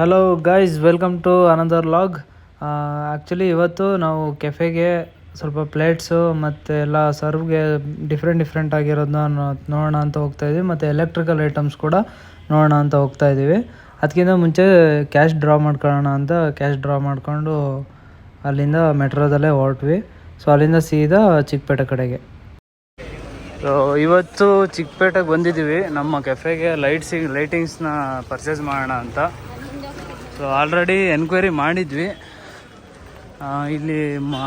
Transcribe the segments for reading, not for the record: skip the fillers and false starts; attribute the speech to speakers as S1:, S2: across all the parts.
S1: Hello guys, welcome to another vlog. Actually ಇವತ್ತು ನಾವು ಕೆಫೆಗೆ ಸ್ವಲ್ಪ ಪ್ಲೇಟ್ಸು ಮತ್ತು ಎಲ್ಲ ಸರ್ವ್ಗೆ ಡಿಫ್ರೆಂಟ್ ಆಗಿರೋದನ್ನ ನೋಡೋಣ ಅಂತ ಹೋಗ್ತಾಯಿದ್ವಿ. ಮತ್ತು ಎಲೆಕ್ಟ್ರಿಕಲ್ ಐಟಮ್ಸ್ ಕೂಡ ನೋಡೋಣ ಅಂತ ಹೋಗ್ತಾಯಿದ್ದೀವಿ. ಅದಕ್ಕಿಂತ ಮುಂಚೆ ಕ್ಯಾಶ್ ಡ್ರಾ ಮಾಡ್ಕೊಳ್ಳೋಣ ಅಂತ ಕ್ಯಾಶ್ ಡ್ರಾ ಮಾಡಿಕೊಂಡು ಅಲ್ಲಿಂದ ಮೆಟ್ರೋದಲ್ಲೇ ಹೊರಟ್ವಿ. ಸೊ ಅಲ್ಲಿಂದ ಸೀದಾ ಚಿಕ್ಕಪೇಟೆ ಕಡೆಗೆ. ಸೊ ಇವತ್ತು ಚಿಕ್ಕಪೇಟೆಗೆ ಬಂದಿದ್ದೀವಿ ನಮ್ಮ ಕೆಫೆಗೆ ಲೈಟಿಂಗ್ಸ್ನ ಪರ್ಚೇಸ್ ಮಾಡೋಣ ಅಂತ. ಸೊ ಆಲ್ರೆಡಿ ಎನ್ಕ್ವೈರಿ ಮಾಡಿದ್ವಿ. ಇಲ್ಲಿ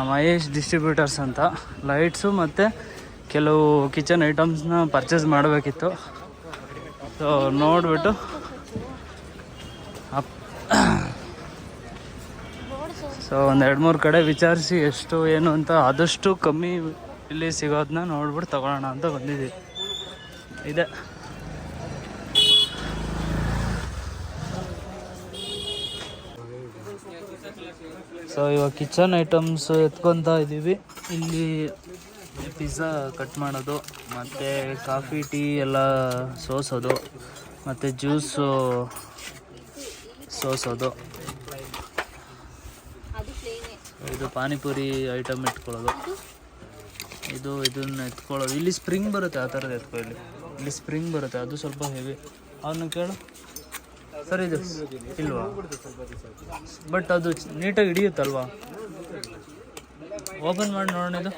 S1: ಮಹೇಶ್ ಡಿಸ್ಟ್ರಿಬ್ಯೂಟರ್ಸ್ ಅಂತ ಲೈಟ್ಸು ಮತ್ತು ಕೆಲವು ಕಿಚನ್ ಐಟಮ್ಸ್ನ ಪರ್ಚೇಸ್ ಮಾಡಬೇಕಿತ್ತು. ಸೊ ನೋಡಿಬಿಟ್ಟು ಸೊ ಒಂದು 2-3 ಕಡೆ ವಿಚಾರಿಸಿ ಎಷ್ಟು ಏನು ಅಂತ ಆದಷ್ಟು ಕಮ್ಮಿ ಇಲ್ಲಿ ಸಿಗೋದನ್ನ ನೋಡ್ಬಿಟ್ಟು ತಗೊಳ್ಳೋಣ ಅಂತ ಬಂದಿದ್ದೀವಿ. ಇದೆ ಸೊ ಇವಾಗ ಕಿಚನ್ ಐಟಮ್ಸ್ ಎತ್ಕೊತಾ ಇದ್ದೀವಿ. ಇಲ್ಲಿ ಪಿಜ್ಜಾ ಕಟ್ ಮಾಡೋದು ಮತ್ತು ಕಾಫಿ ಟೀ ಎಲ್ಲ ಸೋಸೋದು ಮತ್ತು ಜ್ಯೂಸು ಸೋಸೋದು, ಇದು ಪಾನಿಪುರಿ ಐಟಮ್ ಇಟ್ಕೊಳ್ಳೋದು, ಇದನ್ನು ಎತ್ಕೊಳ್ಳೋದು. ಇಲ್ಲಿ ಸ್ಪ್ರಿಂಗ್ ಬರುತ್ತೆ, ಆ ಥರದ್ದು ಇಲ್ಲಿ ಸ್ಪ್ರಿಂಗ್ ಬರುತ್ತೆ, ಅದು ಸ್ವಲ್ಪ ಹೆವಿ. ಅವನ್ನ ಕೇಳು ಸರ್, ಇದು ಇಲ್ವಾ? ಬಟ್ ಅದು ನೀಟಾಗಿ ಹಿಡಿಯುತ್ತಲ್ವಾ? ಓಪನ್ ಮಾಡಿ ನೋಡೋಣ. ಇದು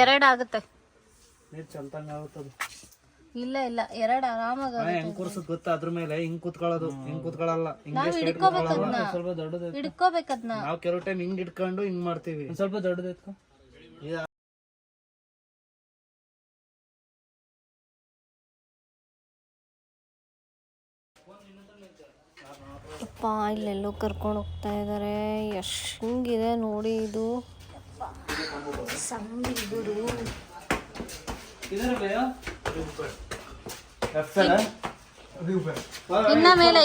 S2: ಎರಡು ಆಗುತ್ತೆ.
S3: ಇಲ್ಲ ಎರಡು ಆರಾಮಾಗಿ
S1: ಹೆಂಗ್ ಕೂರ್ಸೋದು ಗೊತ್ತಾ? ಅದ್ರ ಮೇಲೆ ಹಿಂಗ್ ಕೂತ್ಕೊಳ್ಳೋದು, ಹಿಂಗ್ ಕೂತ್ಕೊಳ್ಳಲ್ಲ.
S3: ಹಿಡ್ಕೋಬೇಕದ್ನ.
S1: ನಾವು ಕೆಲವು ಟೈಮ್ ಹಿಂಗ್ ಇಟ್ಕೊಂಡು ಹಿಂಗ್ ಮಾಡ್ತೀವಿ. ಸ್ವಲ್ಪ ದೊಡ್ಡದು ಎತ್ಕೊ.
S3: ಅಪ್ಪ ಇಲ್ಲೆಲ್ಲೋ ಕರ್ಕೊಂಡು ಹೋಗ್ತಾ ಇದ್ದಾರೆ. ಎಷ್ಟಂಗಿದೆ ನೋಡಿ ಇದು. ಸಂಗಿಗುರು ಇನ್ನ ಮೇಲೆ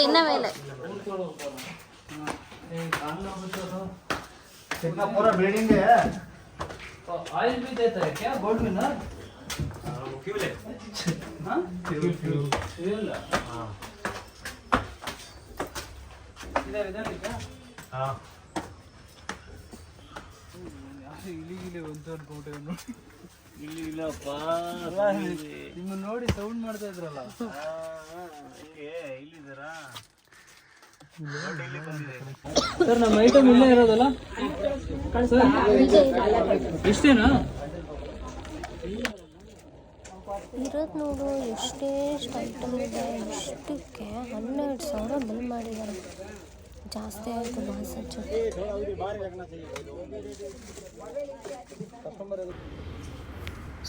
S1: पूरा बिल्डिंग है। ऑयल भी देता है क्या? गोल्ड में ना फ्यूल है। हाँ फ्यूल। हाँ इधर क्या? हाँ ಇಲ್ಲಿ ಒಂದು ಅನ್ಕೊಂಡೆ ನೋಡಿ. ಇಲ್ಲಪ್ಪ, ನಿಮ್ಮ ನೋಡಿ ಸೌಂಡ್ ಮಾಡ್ತಾ ಇದ್ರಲ್ಲ, ಇಲ್ಲಿದ್ದೀರಾ ಸರ್? ನಮ್ಮ ಐಟಮ್ ಇಲ್ಲೇ ಇರೋದಲ್ಲ ಇಷ್ಟೇನಾ
S3: ಇರೋದು ನೋಡು. ಎಷ್ಟೆಷ್ಟು ಐಟಮ್ ಇದೆ. ಇಷ್ಟಕ್ಕೆ 12,000 ಬಿಲ್ ಮಾಡಿದ್ದಾರೆ. ಜಾಸ್ತಿ ಆಯಿತು ಬಾಸಚ್ಚು.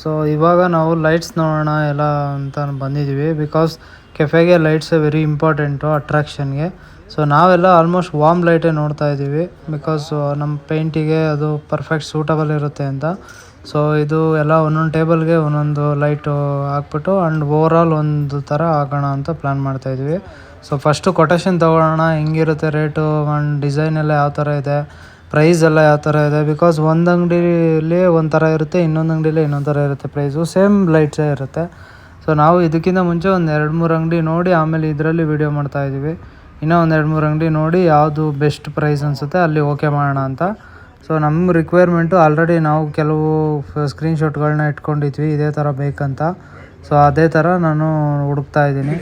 S1: ಸೊ ಇವಾಗ ನಾವು ಲೈಟ್ಸ್ ನೋಡೋಣ ಎಲ್ಲ ಅಂತ ಬಂದಿದ್ದೀವಿ. ಬಿಕಾಸ್ ಕೆಫೆಗೆ ಲೈಟ್ಸ್ ವೆರಿ ಇಂಪಾರ್ಟೆಂಟು ಅಟ್ರಾಕ್ಷನ್ಗೆ. ಸೊ ನಾವೆಲ್ಲ ಆಲ್ಮೋಸ್ಟ್ ವಾರ್ಮ್ ಲೈಟೇ ನೋಡ್ತಾ ಇದ್ದೀವಿ, ಬಿಕಾಸ್ ನಮ್ಮ ಪೇಂಟಿಗೆ ಅದು ಪರ್ಫೆಕ್ಟ್ ಸೂಟಬಲ್ ಇರುತ್ತೆ ಅಂತ. ಸೊ ಇದು ಎಲ್ಲ ಒಂದೊಂದು ಟೇಬಲ್ಗೆ ಒಂದೊಂದು ಲೈಟು ಹಾಕ್ಬಿಟ್ಟು ಆ್ಯಂಡ್ ಓವರಾಲ್ ಒಂದು ಥರ ಹಾಕೋಣ ಅಂತ ಪ್ಲ್ಯಾನ್ ಮಾಡ್ತಾಯಿದ್ವಿ. ಸೊ ಫಸ್ಟು ಕೊಟೇಶನ್ ತೊಗೊಳ್ಳೋಣ, ಹೆಂಗಿರುತ್ತೆ ರೇಟು ಆ್ಯಂಡ್ ಡಿಸೈನ್ ಎಲ್ಲ ಯಾವ ಥರ ಇದೆ, ಪ್ರೈಸ್ ಎಲ್ಲ ಯಾವ ಥರ ಇದೆ. ಬಿಕಾಸ್ ಒಂದು ಅಂಗಡಿಲಿ ಒಂದು ಥರ ಇರುತ್ತೆ, ಇನ್ನೊಂದು ಅಂಗಡಿಲಿ ಇನ್ನೊಂದು ಥರ ಇರುತ್ತೆ ಪ್ರೈಸು. ಸೇಮ್ ಲೈಟ್ಸೇ ಇರುತ್ತೆ. ಸೊ ನಾವು ಇದಕ್ಕಿಂತ ಮುಂಚೆ ಒಂದು 2-3 ಅಂಗಡಿ ನೋಡಿ ಆಮೇಲೆ ಇದರಲ್ಲಿ ವೀಡಿಯೋ ಮಾಡ್ತಾಯಿದ್ದೀವಿ. ಇನ್ನೂ ಒಂದು 2-3 ಅಂಗಡಿ ನೋಡಿ ಯಾವುದು ಬೆಸ್ಟ್ ಪ್ರೈಸ್ ಅನಿಸುತ್ತೆ ಅಲ್ಲಿ ಓಕೆ ಮಾಡೋಣ ಅಂತ. ಸೊ ನಮ್ಮ ರಿಕ್ವೈರ್ಮೆಂಟು ಆಲ್ರೆಡಿ ನಾವು ಕೆಲವು ಸ್ಕ್ರೀನ್ಶಾಟ್ಗಳನ್ನ ಇಟ್ಕೊಂಡಿದ್ವಿ ಇದೇ ಥರ ಬೇಕಂತ. ಸೊ ಅದೇ ಥರ ನಾನು ಹುಡುಕ್ತಾ ಇದ್ದೀನಿ.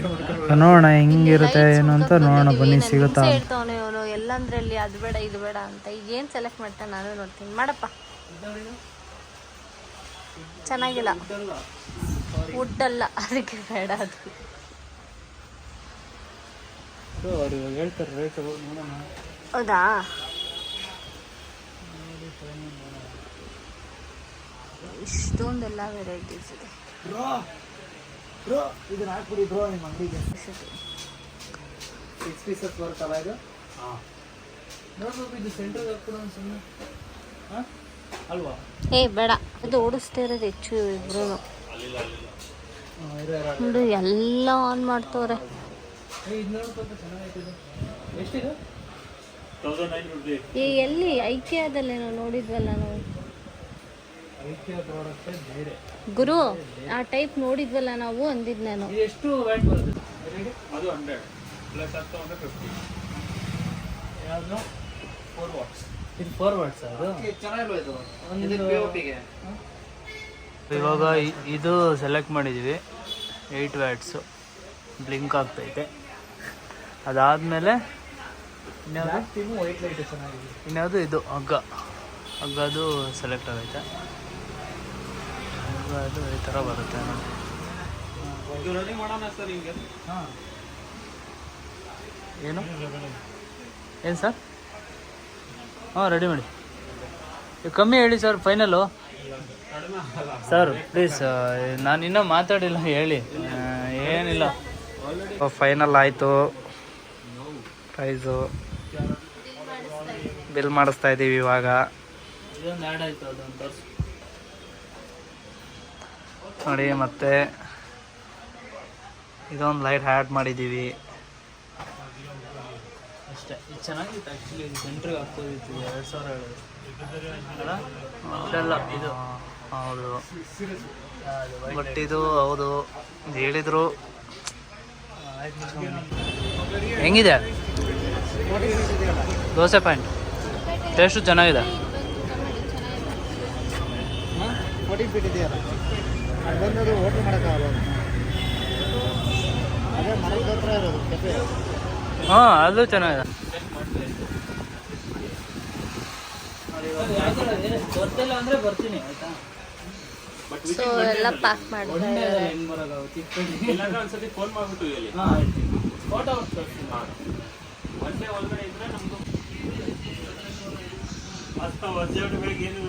S1: ನೋಡೋಣ ಹೆಂಗಿರುತ್ತೆ ಏನು ಅಂತ ನೋಡೋಣ, ಬನ್ನಿ ಸಿಗುತ್ತಾ.
S3: ಅವನು ಎಲ್ಲಂದ್ರಲ್ಲಿ ಅದು ಬೇಡ ಇದು ಬೇಡ ಅಂತ. ಈಗ ಏನು ಸೆಲೆಕ್ಟ್ ಮಾಡ್ತಾನೆ ನಾನು ನೋಡ್ತೀನಿ. ಮಾಡಪ್ಪ, ಚೆನ್ನಾಗಿಲ್ಲ, ವುಡ್ಡಲ್ಲ, ಅದಕ್ಕೆ ಬೇಡ. ಅದು
S1: ಹೇಳ್ತಾರೆ ರೇಟ್.
S3: ಹೌದಾ? ಇಷ್ಟೊಂದೆಲ್ಲ ವೆರೈಟೀಸ್ ಇದೆ.
S1: ಇದನ್ನ ಹಾಕ್ಬಿಡಿ ಬ್ರೋ ನಿಮ್ಮ ಅಂಗಡಿಗೆ. 6 ಪೀಸಸ್ ಬರುತ್ತಲ್ಲ ಇದು. ಹಾಂ ನೋಡ್ಬೇಕು, ಇದು ಸೆಂಟ್ರಿಗೆ ಹಾಕ್ಬಿಡೋ ಸುಮ್ಮನೆ. ಹಾಂ ಅಲ್ವಾ?
S3: ಬೇಡ, ಅದು ಓಡಿಸ್ತಾ ಇರೋದು ಹೆಚ್ಚು. ಇಬ್ರು ನೋಡಿ ಎಲ್ಲ ಆನ್ ಮಾಡ್ತವ್ರೆ. ಎಲ್ಲಿ ಐಕ್ಯದಲ್ಲೇನೋ ನೋಡಿದ್ವಲ್ಲ ನಾವು.
S1: ಐಕ್ಯ ಪ್ರಾಡಕ್ಟೇ ಬೇರೆ.
S3: ಗುರು ಆ ಟೈಪ್ ನೋಡಿದ್ವಲ್ಲ ನಾವು ಅಂದಿದ್ದು ನಾನು.
S1: ಎಷ್ಟು ವ್ಯಾಟ್ ಬರುತ್ತೆ?
S2: ಅದು 100 ಪ್ಲಸ್ 150.
S1: ಯಾವುದು?
S2: 4 ವಾಟ್ಸ್.
S1: ಇದು 4 ವಾಟ್ಸ್ ಅದು.
S2: ಚೆನ್ನಾಗಿಲ್ವ ಇದು?
S1: ಇವಾಗ ಇದು ಸೆಲೆಕ್ಟ್ ಮಾಡಿದ್ದೀವಿ 8 ವ್ಯಾಟ್ಸು ಬ್ಲಿಂಕ್ ಆಗ್ತೈತೆ. ಅದಾದಮೇಲೆ ಇನ್ಯಾವುದು ಇದು ಹಗ್ಗದು ಸೆಲೆಕ್ಟ್ ಆಗೈತೆ. ಅದು ಈ ಥರ ಬರುತ್ತೆ ನೋಡಿ.
S2: ಇದು ರೆಡಿ ಮಾಡೋಣ ಸರ್ ಹಿಂಗೆ.
S1: ಏನು ಸರ್? ರೆಡಿ ಮಾಡಿ. ಕಮ್ಮಿ ಹೇಳಿ ಸರ್, ಫೈನಲ್ಲು ಸರ್ ಪ್ಲೀಸ್. ನಾನು ಇನ್ನೂ ಮಾತಾಡಿಲ್ಲ, ಹೇಳಿ. ಏನಿಲ್ಲ, ಫೈನಲ್ ಆಯಿತು. ಪ್ರೈಸು ಬಿಲ್ ಮಾಡಿಸ್ತಾ ಇದ್ದೀವಿ ಇವಾಗ. ಇದೊಂದು ಆ್ಯಡ್ ಆಯಿತು, ಅದೊಂದು ನೋಡಿ. ಮತ್ತೆ ಇದೊಂದು ಲೈಟ್ ಆ್ಯಡ್ ಮಾಡಿದ್ದೀವಿ ಅಷ್ಟೇ. ಇದು ಚೆನ್ನಾಗಿತ್ತು ಆ್ಯಕ್ಚುಲಿ. ಇದು ಸೆಂಟ್ರಿಗೆ ಹಾಕ್ಬೋದಿತ್ತು. 2000 ಅಲ್ಲ ಇದೆಲ್ಲ ಇದು. ಹೌದು, ಬಟ್ ಇದು ಹೌದು ಹೇಳಿದರು. ಹೆಂಗಿದೆ ದೋಸೆ ಪಾಯಿಂಟ್? ಟೇಸ್ಟು ಚೆನ್ನಾಗಿದೆ. ಹಾಂ, ಅದು ಚೆನ್ನಾಗಿದೆ. ಗೊತ್ತಿಲ್ಲ ಅಂದರೆ ಬರ್ತೀನಿ, ಆಯಿತಾ?
S3: ಸೊ ಎಲ್ಲ ಪ್ಯಾಕ್ ಮಾಡಿದ್ದಾರೆ.
S2: ಒಂದ್ಸತಿ ಫೋನ್ ಮಾಡ್ಬಿಟ್ಟು ಹೇಳಿ.
S1: ಫೋಟೋ
S2: ಒಂದೇ ಒಳಗಡೆ ಇದ್ರೆ ನಮ್ದು ಏನು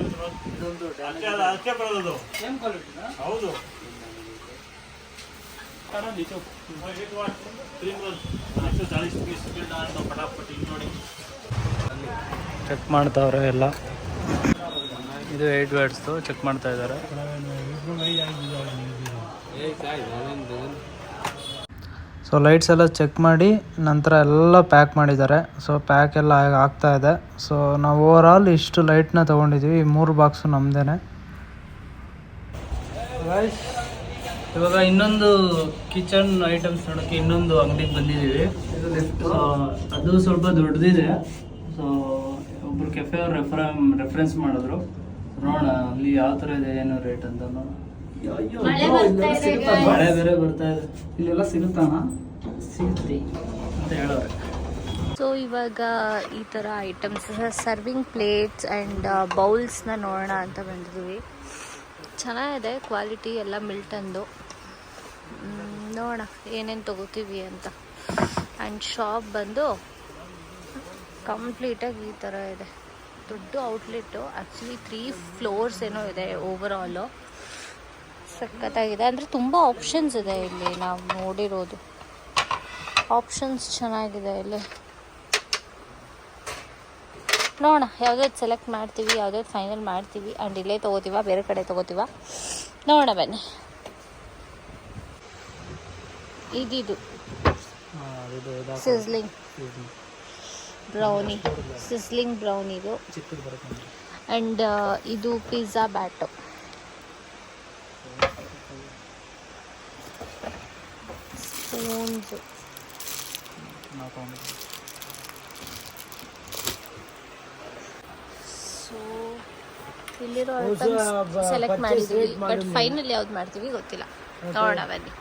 S2: ಅಷ್ಟೇ ಬರೋದು.
S1: ಸೇಮ್ ಕ್ವಾಲಿಟಿನಾ?
S2: ಹೌದು.
S1: ಚೆಕ್ ಮಾಡ್ತಾವ್ರೆ ಎಲ್ಲ. ಇದು 8 ವ್ಯಾಟ್ಸ್ದು ಚೆಕ್ ಮಾಡ್ತಾ ಇದ್ದಾರೆ. ಸೊ ಲೈಟ್ಸ್ ಎಲ್ಲ ಚೆಕ್ ಮಾಡಿ ನಂತರ ಎಲ್ಲ ಪ್ಯಾಕ್ ಮಾಡಿದ್ದಾರೆ. ಸೊ ಪ್ಯಾಕ್ ಎಲ್ಲ ಆಗ್ತಾ ಇದೆ. ಸೊ ನಾವು ಓವರಾಲ್ ಇಷ್ಟು ಲೈಟ್ನ ತೊಗೊಂಡಿದ್ದೀವಿ. ಈ 3 ಬಾಕ್ಸು ನಮ್ಮದೇ. ಇವಾಗ ಇನ್ನೊಂದು ಕಿಚನ್ ಐಟಮ್ಸ್ ನೋಡೋಕ್ಕೆ ಇನ್ನೊಂದು ಅಂಗಡಿಗೆ ಬಂದಿದ್ದೀವಿ. ಸೊ ಅದು ಸ್ವಲ್ಪ ದೊಡ್ಡದಿದೆ. ಸೊ ಒಬ್ಬರು ಕೆಫೆ ಅವ್ರು ರೆಫರೆನ್ಸ್ ಮಾಡಿದ್ರು. ನೋಡೋಣ ಅಲ್ಲಿ ಯಾವ ಥರ ಇದೆ, ಏನು ರೇಟ್ ಅಂತ. ಮಳೆ ಬೇರೆ ಬರ್ತಾ ಇದೆ. ಇಲ್ಲೆಲ್ಲ ಸಿಗುತ್ತಾನ? ಸಿಗುತ್ತೆ ಅಂತ ಹೇಳೋರೆ.
S3: ಸೊ ಇವಾಗ ಈ ಥರ ಐಟಮ್ಸ್, ಸರ್ವಿಂಗ್ ಪ್ಲೇಟ್ಸ್ ಆ್ಯಂಡ್ ಬೌಲ್ಸ್ನ ನೋಡೋಣ ಅಂತ ಬಂದಿದ್ದೀವಿ. ಚೆನ್ನಾಗಿದೆ ಕ್ವಾಲಿಟಿ ಎಲ್ಲ ಮಿಲ್ಟನ್ದು. ನೋಡೋಣ ಏನೇನು ತೊಗೋತೀವಿ ಅಂತ. ಆ್ಯಂಡ್ ಶಾಪ್ ಬಂದು ಕಂಪ್ಲೀಟಾಗಿ ಈ ಥರ ಇದೆ. ದೊಡ್ಡ ಔಟ್ಲೆಟ್ಟು. ಆ್ಯಕ್ಚುಲಿ 3 ಫ್ಲೋರ್ಸ್ ಏನೋ ಇದೆ ಓವರಾಲು. ಸಖತ್ತಾಗಿದೆ. ಅಂದರೆ ತುಂಬ ಆಪ್ಷನ್ಸ್ ಇದೆ ಇಲ್ಲಿ. ನಾವು ನೋಡಿರೋದು ಆಪ್ಷನ್ಸ್ ಚೆನ್ನಾಗಿದೆ ಇಲ್ಲಿ. ನೋಡೋಣ ಯಾವ್ದಾದ್ರು ಸೆಲೆಕ್ಟ್ ಮಾಡ್ತೀವಿ, ಯಾವ್ದಾದ್ರು ಫೈನಲ್ ಮಾಡ್ತೀವಿ. ಆ್ಯಂಡ್ ಇಲ್ಲೇ ತೊಗೋತೀವ, ಬೇರೆ ಕಡೆ ತೊಗೋತೀವ, ನೋಡೋಣ ಬನ್ನಿ. ಇದಿದು ಸಿಸ್ಲಿಂಗ್ ಬ್ರೌನಿ, ಸಿಸ್ಲಿಂಗ್ ಬ್ರೌನಿ ಇದು. ಆ್ಯಂಡ್ ಇದು ಪಿಜ್ಜಾ ಬ್ಯಾಟು. ಸ್ಪೂನ್ಸು. ಸೊ ಇಲ್ಲಿರೋ ಐಟಮ್ಸ್ ಸೆಲೆಕ್ಟ್ ಮಾಡಿದ್ದೀವಿ. ಬಟ್ ಫೈನಲ್ ಯಾವ್ದು ಮಾಡ್ತೀವಿ ಗೊತ್ತಿಲ್ಲ, ನೋಡೋಣ ಬನ್ನಿ.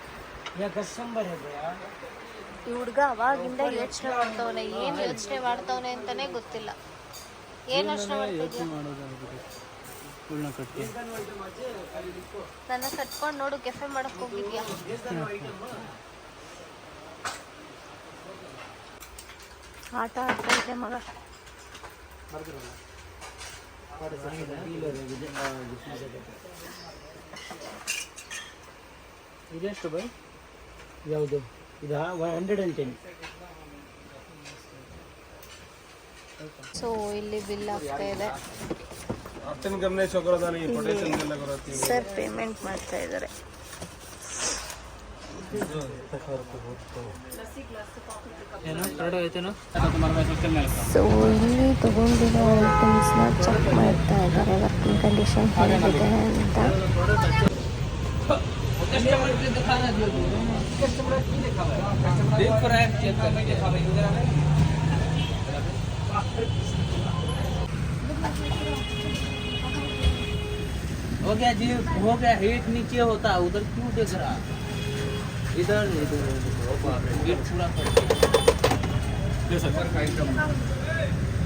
S3: ಈ ಹುಡುಗ ಅವಾಗಿಂದ ಯೋಚನೆ ಮಾಡ್ತವನೆ. ಏನು ಯೋಚನೆ ಮಾಡ್ತವನೆ ಅಂತಾನೆ ಗೊತ್ತಿಲ್ಲ. ಏನು ಯೋಚನೆ ಮಾಡ್ತಿದ್ಯಾ? ನನ್ನ ಕಟ್ಕೊಂಡು ನೋಡು, ಕೆಫೆ ಮಾಡಕ್ ಹೋಗಿದ್ಯಾ? ಆಟ ಆಡ್ತಾ ಇದೆ ಮಗ.
S1: ಇದೆಷ್ಟು ಬೈ? ಯಾವುದು ಇದಾ? 110.
S3: ಸೊ ಇಲ್ಲಿ ಬಿಲ್ ಆಗ್ತಾ ಇದೆ. ಸರ್ ಪೇಮೆಂಟ್ ಮಾಡ್ತಾ ಇದ್ದಾರೆ. ಸೊ ಇಲ್ಲಿ ತೊಗೊಂಡಿರೋ ಐಟಮ್ಸ್ನ ಚೆಕ್ ಮಾಡ್ತಾ ಇದ್ದಾರೆ ವರ್ಕಿಂಗ್ ಕಂಡೀಷನ್ ಹೇಗಿದೆ ಅಂತ.
S4: हो गया जी, हो गया. हेट नीचे होता है, उधर क्यों देख रहा? इधर इधर गेट पूरा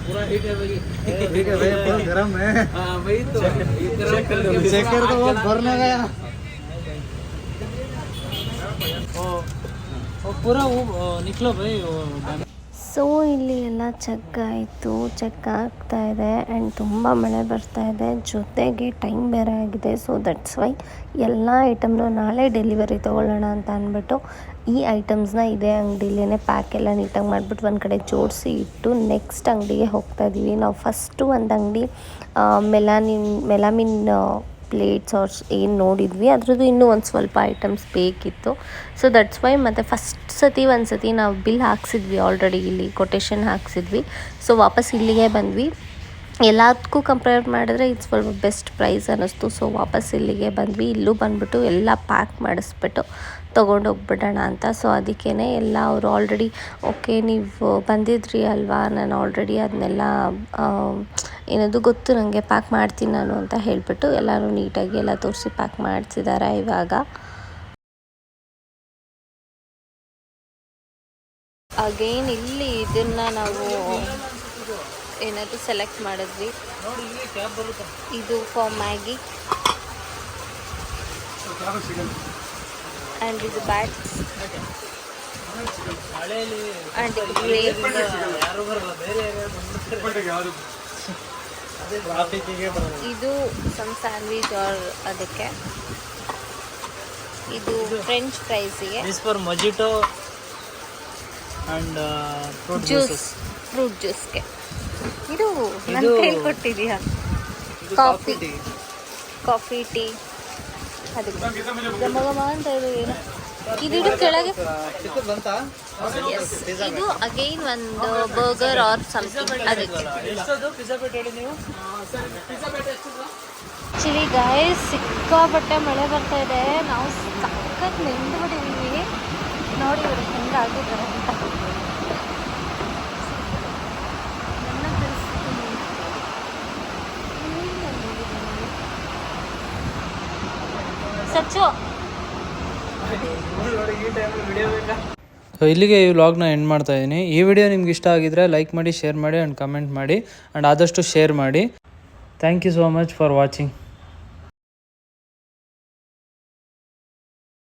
S4: पूरा हीट है भाई.
S1: ठीक है भाई, बहुत गर्म है.
S4: हाँ वही तो
S1: चेक कर दो, बहुत भरने गया.
S4: पूरा वो निकलो भाई.
S3: ಸೊ ಇಲ್ಲಿ ಎಲ್ಲ ಚೆಕ್ ಆಯಿತು, ಚೆಕ್ ಆಗ್ತಾ ಇದೆ ಆ್ಯಂಡ್ ತುಂಬ ಮಳೆ ಬರ್ತಾ ಇದೆ, ಜೊತೆಗೆ ಟೈಮ್ ಬೇರೆ ಆಗಿದೆ. ಸೊ ದಟ್ಸ್ ವೈ ಎಲ್ಲ ಐಟಮ್ನು ನಾಳೆ ಡೆಲಿವರಿ ತೊಗೊಳ್ಳೋಣ ಅಂತ ಅಂದ್ಬಿಟ್ಟು ಈ ಐಟಮ್ಸ್ನ ಇದೇ ಅಂಗಡಿಲೇ ಪ್ಯಾಕ್ ಎಲ್ಲ ನೀಟಾಗಿ ಮಾಡಿಬಿಟ್ಟು ಒಂದು ಕಡೆ ಜೋಡಿಸಿ ಇಟ್ಟು ನೆಕ್ಸ್ಟ್ ಅಂಗಡಿಗೆ ಹೋಗ್ತಾ ಇದ್ದೀವಿ. ನಾವು ಫಸ್ಟು ಒಂದು ಅಂಗಡಿ ಮೆಲಾಮಿನ್ ಪ್ಲೇಟ್ಸ್ ಆರ್ಸ್ ಏನು ನೋಡಿದ್ವಿ, ಅದ್ರದ್ದು ಇನ್ನೂ ಒಂದು ಸ್ವಲ್ಪ ಐಟಮ್ಸ್ ಬೇಕಿತ್ತು. ಸೊ ದಟ್ಸ್ ವೈ ಮತ್ತು ಒಂದು ಸತಿ ನಾವು ಬಿಲ್ ಹಾಕ್ಸಿದ್ವಿ, ಆಲ್ರೆಡಿ ಇಲ್ಲಿ ಕೊಟೇಶನ್ ಹಾಕ್ಸಿದ್ವಿ. ಸೊ ವಾಪಸ್ ಇಲ್ಲಿಗೆ ಬಂದ್ವಿ. ಎಲ್ಲದಕ್ಕೂ ಕಂಪೇರ್ ಮಾಡಿದ್ರೆ ಇದು ಸ್ವಲ್ಪ ಬೆಸ್ಟ್ ಪ್ರೈಸ್ ಅನ್ನಿಸ್ತು. ಸೊ ವಾಪಸ್ ಇಲ್ಲಿಗೆ ಬಂದ್ವಿ. ಇಲ್ಲೂ ಬಂದುಬಿಟ್ಟು ಎಲ್ಲ ಪ್ಯಾಕ್ ಮಾಡಿಸ್ಬಿಟ್ಟು ತೊಗೊಂಡೋಗ್ಬಿಡೋಣ ಅಂತ. ಸೊ ಅದಕ್ಕೇ ಎಲ್ಲ ಅವರು ಆಲ್ರೆಡಿ ಓಕೆ ನೀವು ಬಂದಿದ್ರಿ ಅಲ್ವಾ, ನಾನು ಆಲ್ರೆಡಿ ಅದನ್ನೆಲ್ಲ ಏನದು ಗೊತ್ತು ನನಗೆ, ಪ್ಯಾಕ್ ಮಾಡ್ತೀನಿ ನಾನು ಅಂತ ಹೇಳಿಬಿಟ್ಟು ಎಲ್ಲರೂ ನೀಟಾಗಿ ಎಲ್ಲ ತೋರಿಸಿ ಪ್ಯಾಕ್ ಮಾಡ್ತಿದ್ದಾರೆ. ಇವಾಗ ಅಗೇನ್ ಇಲ್ಲಿ ಇದನ್ನು ನಾವು ಏನಾದರೂ ಸೆಲೆಕ್ಟ್ ಮಾಡಿದ್ವಿ. ಇದು ಫಾರ್ ಮ್ಯಾಗಿ ಆ್ಯಂಡ್ ಇದು ಬ್ಯಾಟ್ಸ್ ಆ್ಯಂಡ್ ಇದು ಸಮ್ ಸ್ಯಾಂಡ್ವಿಚ್ ಆರ್ ಅದಕ್ಕೆ. ಇದು ಫ್ರೆಂಚ್ ಫ್ರೈಸಿಗೆ.
S4: ಫಾರ್ ಮೊಜಿಟೋ ಆ್ಯಂಡ್
S3: ಫ್ರೂಟ್ ಜ್ಯೂಸ್ಗೆ. ಇದು ನನ್ನ ಕೈಲಿ ಕೊಟ್ಟಿದೀಯಾ? ಕಾಫಿ ಟೀ ಅದಕ್ಕೆ ಗಮ ಅಂತ ಇದು ಏನು ಇದು ಕೆಳಗೆ. ಇದು ಅಗೈನ್ ಒಂದು ಬರ್ಗರ್ ಆರ್ ಸಮಥಿಂಗ್ ಅದಕ್ಕೆ. ಆ್ಯಕ್ಚುಲಿ ಗಾಯ್ಸ್ ಸಿಕ್ಕಾಪಟ್ಟೆ ಮಳೆ ಬರ್ತಾ ಇದೆ, ನಾವು ಸಖತ್ ನೆಂದುಬಿಟ್ಟಿದ್ದೀವಿ. ನೋಡಿ ಇವರು ಹೆಂಗಾಗಿದ್ದಾರೆ ಅಂತ. ಸಚ್ಚು
S1: ಸೊ ಇಲ್ಲಿಗೆ ಈ ವ್ಲಾಗ್ನ ಎಂಡ್ ಮಾಡ್ತಾ ಇದ್ದೀನಿ. ಈ ವಿಡಿಯೋ ನಿಮ್ಗೆ ಇಷ್ಟ ಆಗಿದ್ರೆ ಲೈಕ್ ಮಾಡಿ, ಶೇರ್ ಮಾಡಿ ಆ್ಯಂಡ್ ಕಮೆಂಟ್ ಮಾಡಿ ಆ್ಯಂಡ್ ಆದಷ್ಟು ಶೇರ್ ಮಾಡಿ. Thank you so much for watching.